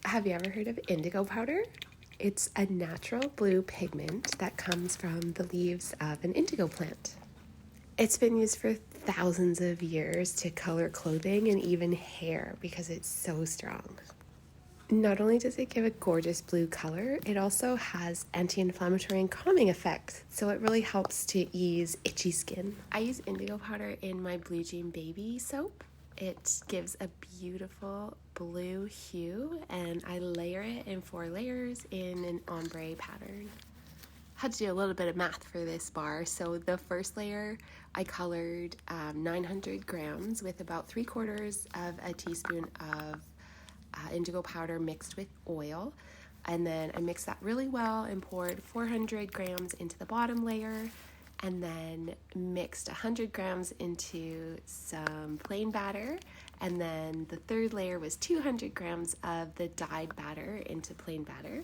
Have you ever heard of indigo powder? It's a natural blue pigment that comes from the leaves of an indigo plant. It's been used for thousands of years to color clothing and even hair because it's so strong. Not only does it give a gorgeous blue color, it also has anti-inflammatory and calming effects, so it really helps to ease itchy skin. I use indigo powder in my Blue Jean Baby soap. It gives a beautiful blue hue, and I layer it in 4 layers in an ombre pattern. Had to do a little bit of math for this bar. So the first layer I colored 900 grams with about 3/4 of a teaspoon of indigo powder mixed with oil, and then I mixed that really well and poured 400 grams into the bottom layer, and then mixed 100 grams into some plain batter, and then the third layer was 200 grams of the dyed batter into plain batter,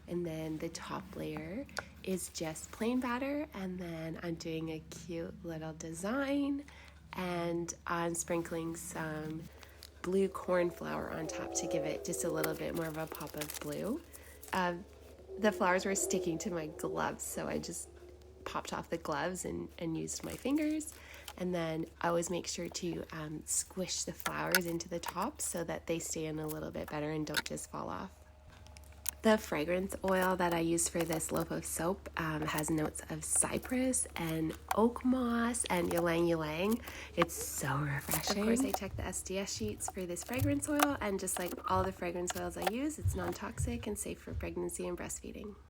and then the top layer is just plain batter, and then I'm doing a cute little design, and I'm sprinkling some blue cornflower on top to give it just a little bit more of a pop of blue. The flowers were sticking to my gloves, so I just popped off the gloves and used my fingers. And then I always make sure to squish the flowers into the top so that they stay in a little bit better and don't just fall off. The fragrance oil that I use for this loaf of soap has notes of cypress and oak moss and ylang ylang. It's so refreshing. Of course, I check the SDS sheets for this fragrance oil, and just like all the fragrance oils I use, it's non-toxic and safe for pregnancy and breastfeeding.